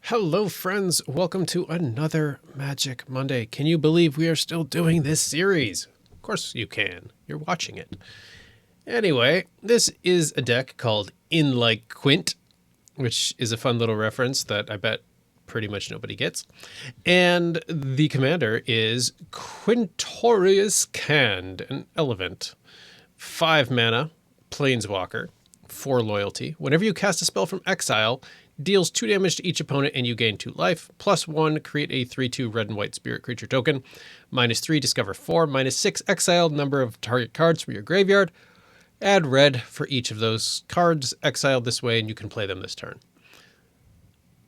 Hello friends, welcome to another Magic Monday. Can you believe we are still doing this series? Of course you can, you're watching it. Anyway, this is a deck called Like Quint, which is a fun little reference that I bet pretty much nobody gets. And the commander is Quintorious Kand, an Elephant. 5 mana, Planeswalker, 4 loyalty. Whenever you cast a spell from exile, deals 2 damage to each opponent and you gain 2 life. +1, create a 3/2 red and white spirit creature token. -3, discover 4. -6, exile number of target cards from your graveyard. Add red for each of those cards exiled this way and you can play them this turn.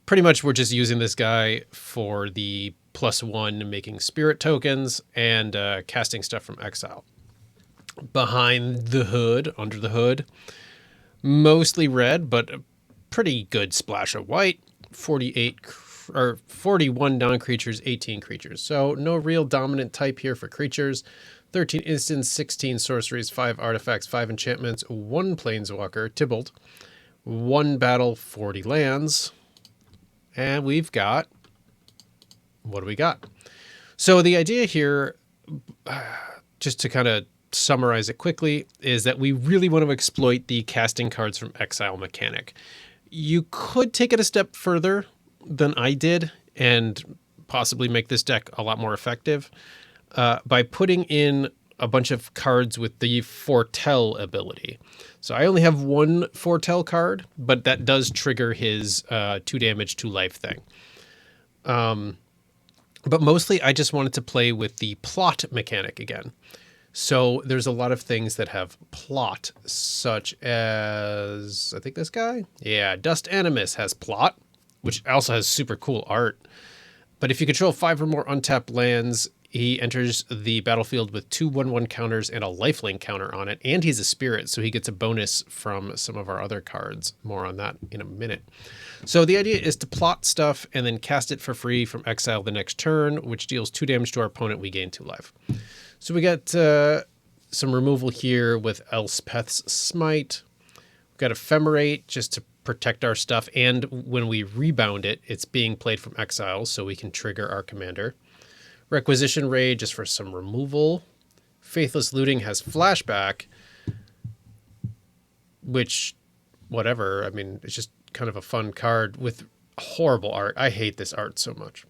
Pretty much we're just using this guy for the +1 making spirit tokens and casting stuff from exile. Behind the hood, under the hood, mostly red, but a pretty good splash of white. 41 non-creatures, 18 creatures. So no real dominant type here for creatures. 13 instants, 16 sorceries, 5 artifacts, 5 enchantments, 1 planeswalker, Tybalt, 1 battle, 40 lands. And we've got, what do we got? So the idea here, just to kind of summarize it quickly, is that we really want to exploit the casting cards from exile mechanic. You could take it a step further than I did and possibly make this deck a lot more effective by putting in a bunch of cards with the foretell ability. So I only have 1 foretell card, but that does trigger his 2 damage, 2 life thing. But mostly I just wanted to play with the plot mechanic again. So there's a lot of things that have plot, such as, I think this guy? Yeah, Dust Animus has plot, which also has super cool art. But if you control 5 or more untapped lands, he enters the battlefield with 2 1/1 counters and a lifelink counter on it. And he's a spirit, so he gets a bonus from some of our other cards. More on that in a minute. So the idea is to plot stuff and then cast it for free from exile the next turn, which deals 2 damage to our opponent. We gain 2 life. So we got some removal here with Elspeth's Smite. We've got Ephemerate just to protect our stuff. And when we rebound it, it's being played from exile, so we can trigger our commander. Requisition Ray just for some removal. Faithless Looting has Flashback, which, whatever. I mean, it's just kind of a fun card with horrible art. I hate this art so much.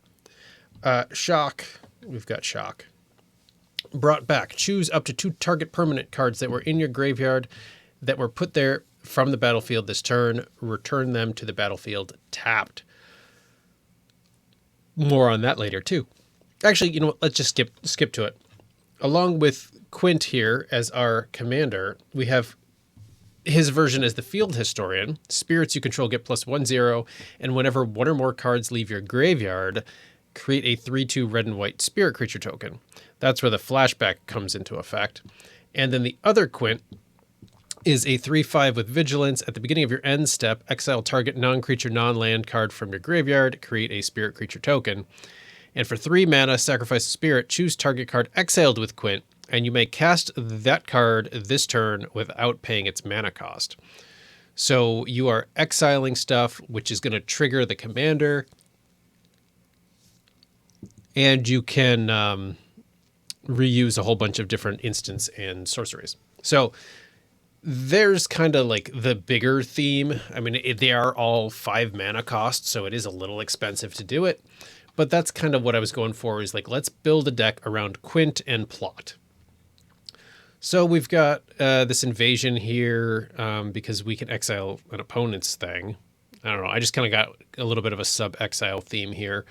Shock. We've got Shock. Brought back. Choose up to 2 target permanent cards that were in your graveyard that were put there from the battlefield this turn. Return them to the battlefield tapped. More on that later too. Actually, you know what? Let's just skip to it. Along with Quint here as our commander, we have his version as the field historian. Spirits you control get +1/0, and whenever 1 or more cards leave your graveyard, create a 3/2 red and white spirit creature token. That's where the flashback comes into effect. And then the other Quint is a 3/5 with vigilance. At the beginning of your end step, exile target non-creature, non-land card from your graveyard, create a spirit creature token. And for 3 mana, sacrifice a spirit, choose target card exiled with Quint, and you may cast that card this turn without paying its mana cost. So you are exiling stuff, which is going to trigger the commander. And you can reuse a whole bunch of different instants and sorceries. So there's kind of like the bigger theme. I mean, they are all 5 mana cost, so it is a little expensive to do it. But that's kind of what I was going for, is like, let's build a deck around Quint and plot. So we've got this invasion here because we can exile an opponent's thing. I don't know. I just kind of got a little bit of a sub-exile theme here.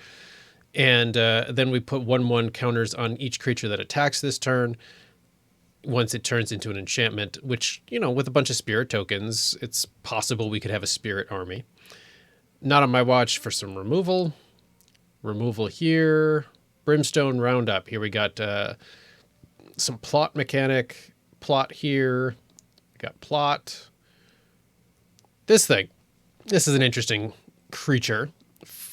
And then we put 1/1 counters on each creature that attacks this turn. Once it turns into an enchantment, which, you know, with a bunch of spirit tokens, it's possible we could have a spirit army. Not on my watch for some removal. Removal here. Brimstone Roundup. Here we got some plot mechanic. Plot here. We got plot. This thing. This is an interesting creature.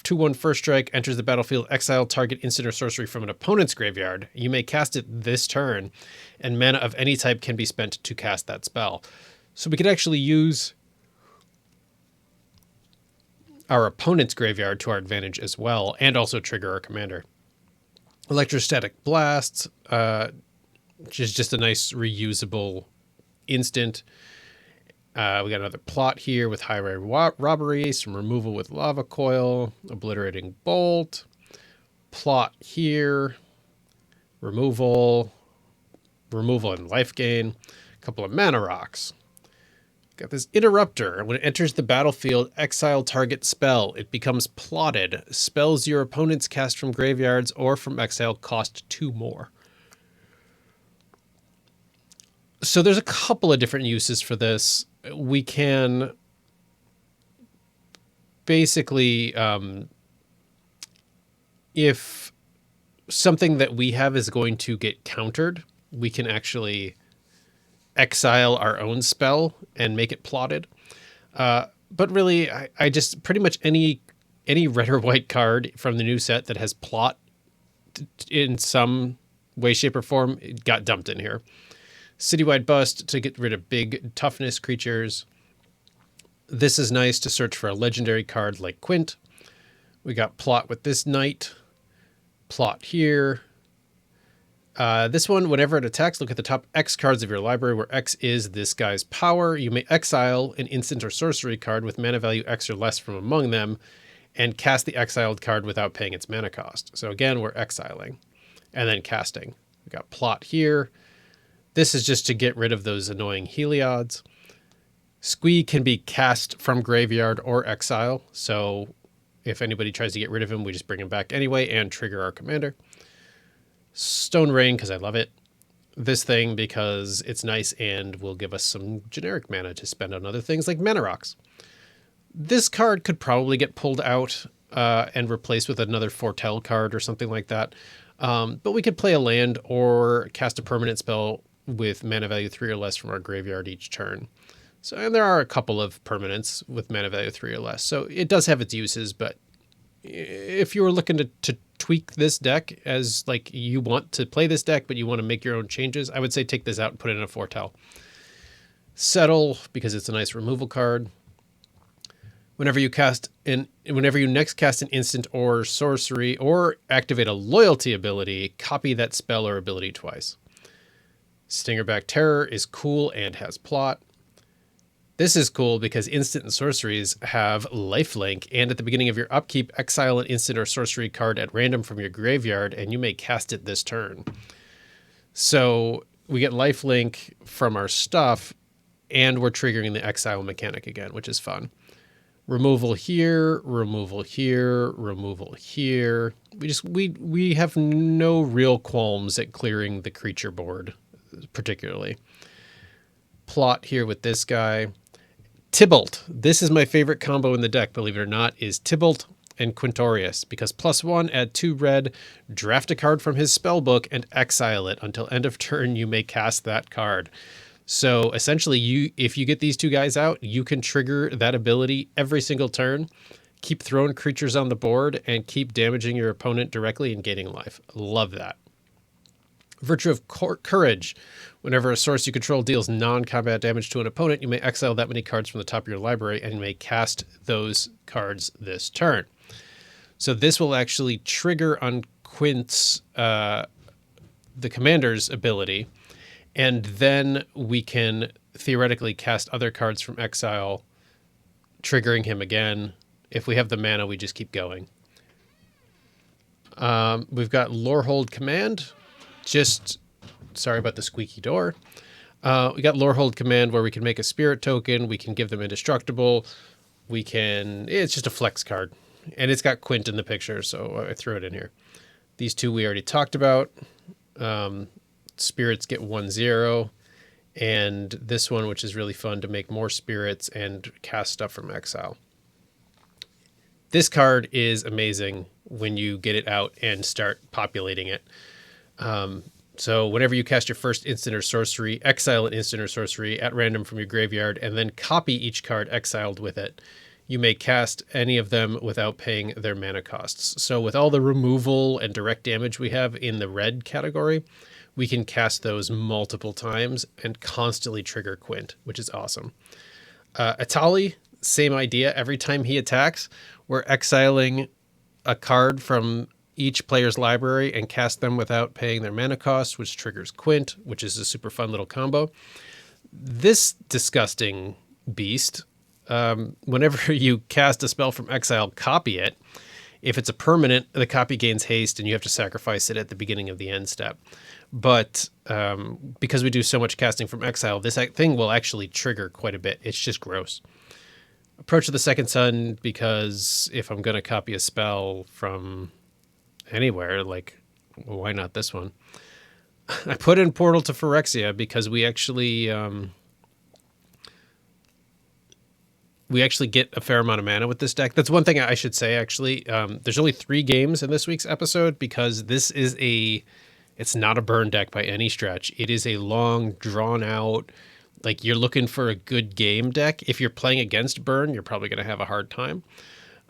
2/1 first strike, enters the battlefield, exile target instant or sorcery from an opponent's graveyard. You may cast it this turn, and mana of any type can be spent to cast that spell. So we could actually use our opponent's graveyard to our advantage as well, and also trigger our commander. Electrostatic Blast, which is just a nice reusable instant. We got another plot here with Highway Robbery, some removal with Lava Coil, Obliterating Bolt, plot here, removal and life gain, a couple of mana rocks. Got this Interrupter. When it enters the battlefield, exile target spell. It becomes plotted. Spells your opponents cast from graveyards or from exile cost 2 more. So there's a couple of different uses for this. We can basically, if something that we have is going to get countered, we can actually exile our own spell and make it plotted. But really, I just pretty much any red or white card from the new set that has plot in some way, shape, or form got dumped in here. Citywide Bust to get rid of big toughness creatures. This is nice to search for a legendary card like Quint. We got plot with this knight. Plot here. This one, whenever it attacks, look at the top X cards of your library, where X is this guy's power. You may exile an instant or sorcery card with mana value X or less from among them and cast the exiled card without paying its mana cost. So again, we're exiling and then casting. We got plot here. This is just to get rid of those annoying Heliods. Squee can be cast from graveyard or exile. So if anybody tries to get rid of him, we just bring him back anyway and trigger our commander. Stone Rain, because I love it. This thing, because it's nice and will give us some generic mana to spend on other things like mana rocks. This card could probably get pulled out and replaced with another Foretell card or something like that. But we could play a land or cast a permanent spell with mana value 3 or less from our graveyard each turn. So, and there are a couple of permanents with mana value 3 or less. So it does have its uses, but if you were looking to tweak this deck as like you want to play this deck, but you want to make your own changes, I would say take this out and put it in a Foretell. Settle, because it's a nice removal card. Whenever you next cast an instant or sorcery or activate a loyalty ability, copy that spell or ability twice. Stingerback Terror is cool and has plot. This is cool because instant and sorceries have lifelink, and at the beginning of your upkeep, exile an instant or sorcery card at random from your graveyard, and you may cast it this turn. So we get lifelink from our stuff, and we're triggering the exile mechanic again, which is fun. Removal here, removal here, removal here. We have no real qualms at clearing the creature board, particularly. Plot here with this guy. Tybalt. This is my favorite combo in the deck, believe it or not, is Tybalt and Quintorious, because +1, add 2 red, draft a card from his spellbook, and exile it. Until end of turn, you may cast that card. So essentially, if you get these two guys out, you can trigger that ability every single turn, keep throwing creatures on the board, and keep damaging your opponent directly and gaining life. Love that. Virtue of Courage. Whenever a source you control deals non-combat damage to an opponent, you may exile that many cards from the top of your library and you may cast those cards this turn. So this will actually trigger on Quint's, the commander's ability, and then we can theoretically cast other cards from exile, triggering him again. If we have the mana, we just keep going. We've got Lorehold Command. Sorry about the squeaky door. We got Lorehold Command, where we can make a spirit token. We can give them indestructible. It's just a flex card. And it's got Quint in the picture, so I threw it in here. These two we already talked about. Spirits get 1/0. And this one, which is really fun, to make more spirits and cast stuff from exile. This card is amazing when you get it out and start populating it. So whenever you cast your first instant or sorcery, exile an instant or sorcery at random from your graveyard, and then copy each card exiled with it. You may cast any of them without paying their mana costs. So with all the removal and direct damage we have in the red category, we can cast those multiple times and constantly trigger Quint, which is awesome. Atali, same idea. Every time he attacks, We're exiling a card from each player's library and cast them without paying their mana cost, which triggers Quint, which is a super fun little combo. This disgusting beast, whenever you cast a spell from exile, copy it. If it's a permanent, the copy gains haste and you have to sacrifice it at the beginning of the end step. But because we do so much casting from exile, this thing will actually trigger quite a bit. It's just gross. Approach of the Second Sun, because if I'm going to copy a spell from anywhere, like, well, why not this one? I put in Portal to Phyrexia because we actually get a fair amount of mana with this deck. That's one thing I should say, actually. There's only 3 games in this week's episode because this is it's not a burn deck by any stretch. It is a long, drawn out, like, you're looking for a good game deck. If you're playing against burn, you're probably going to have a hard time.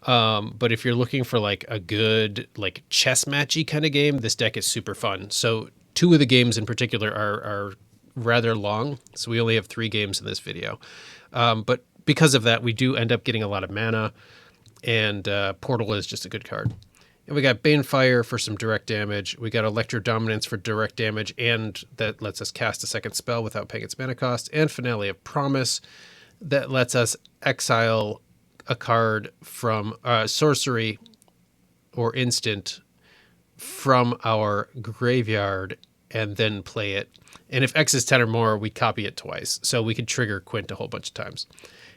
But if you're looking for like a good, like, chess matchy kind of game, this deck is super fun. So 2 of the games in particular are rather long. So we only have 3 games in this video. But because of that, we do end up getting a lot of mana, and Portal is just a good card. And we got Banefire for some direct damage. We got Electro Dominance for direct damage, and that lets us cast a second spell without paying its mana cost. And Finale of Promise, that lets us exile a card from sorcery or instant from our graveyard and then play it. And if X is 10 or more, we copy it twice. So we could trigger Quint a whole bunch of times.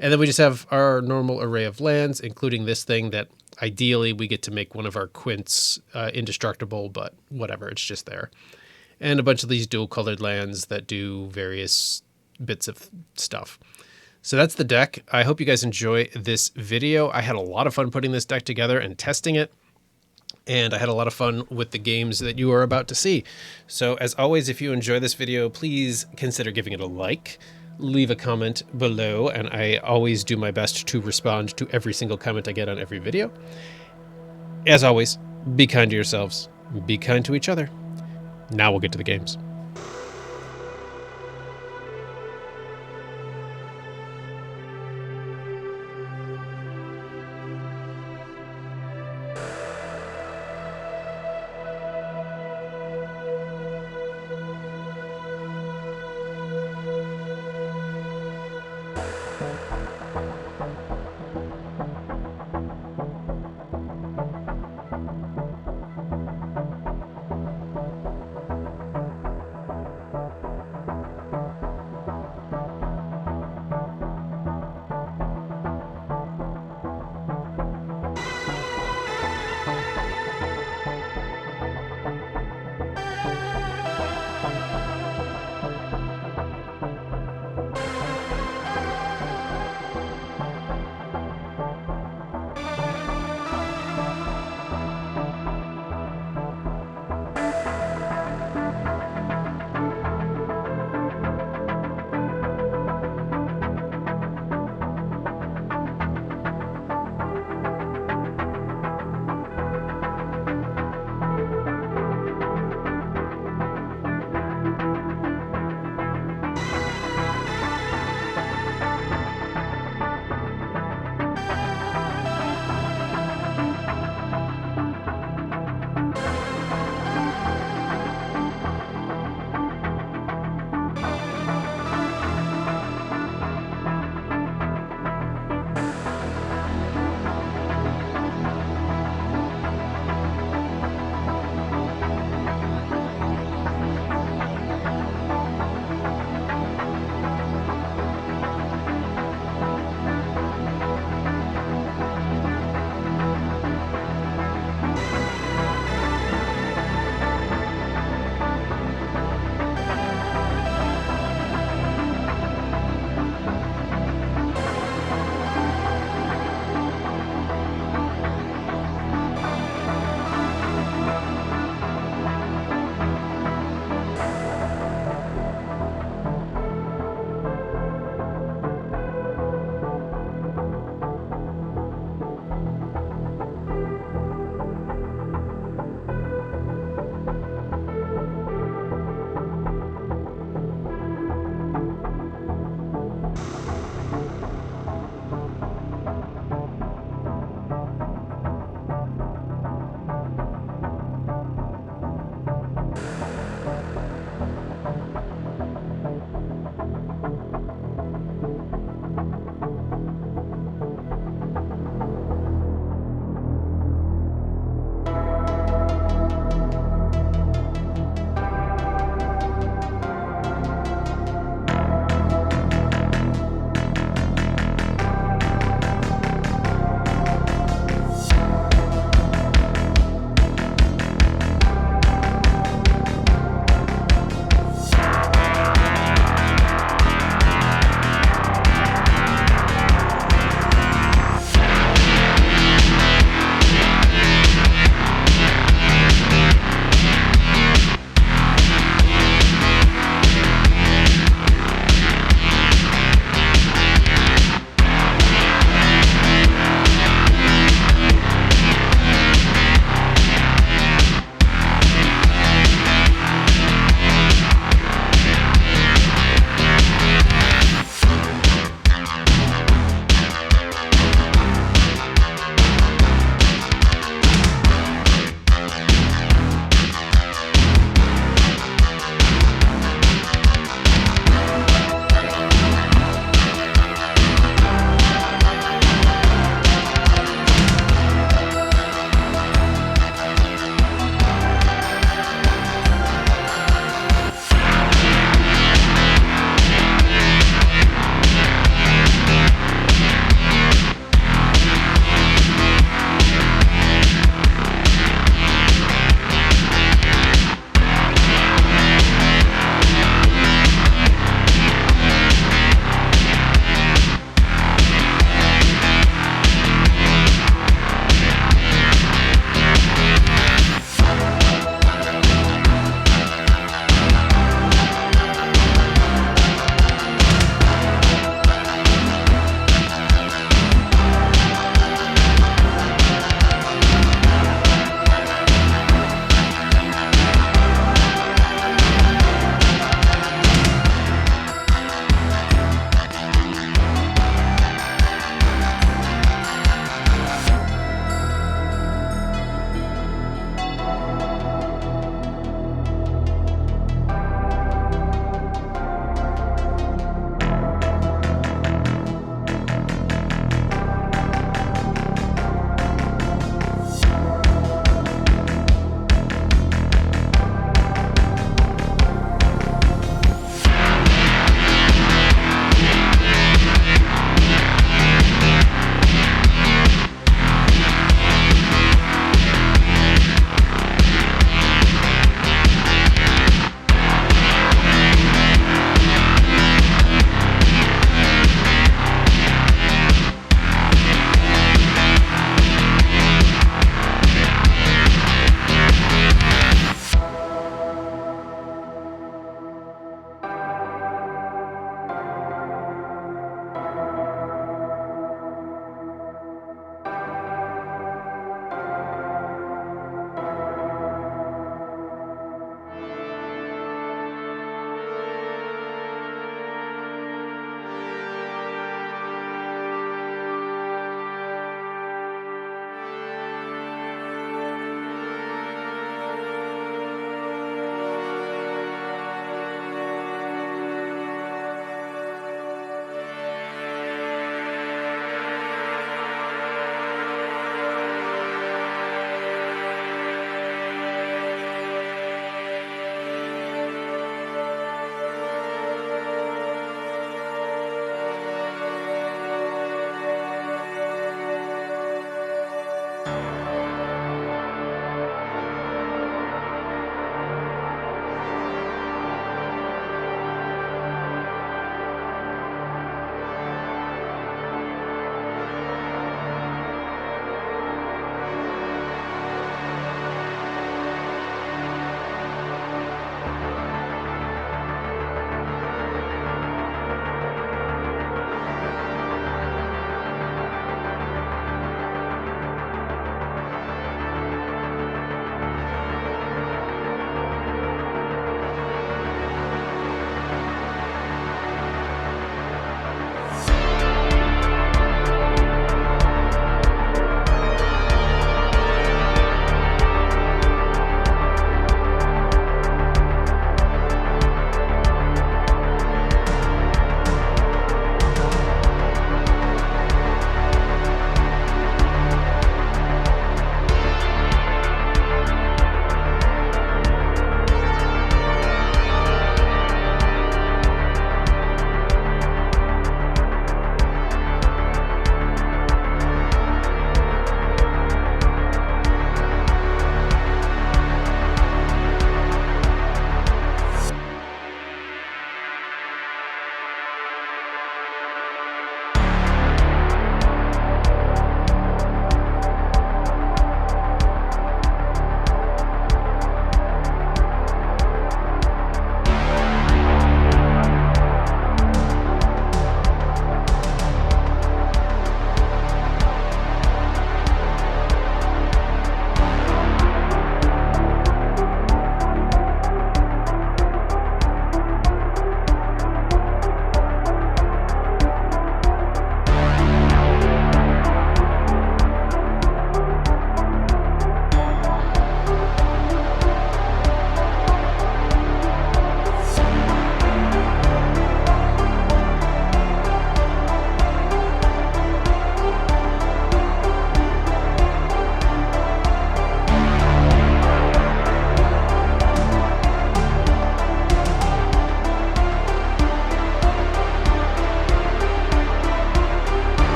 And then we just have our normal array of lands, including this thing that ideally we get to make one of our Quints indestructible, but whatever, it's just there. And a bunch of these dual colored lands that do various bits of stuff. So that's the deck. I hope you guys enjoy this video. I had a lot of fun putting this deck together and testing it. And I had a lot of fun with the games that you are about to see. So as always, if you enjoy this video, please consider giving it a like. Leave a comment below, and I always do my best to respond to every single comment I get on every video. As always, be kind to yourselves, be kind to each other. Now we'll get to the games.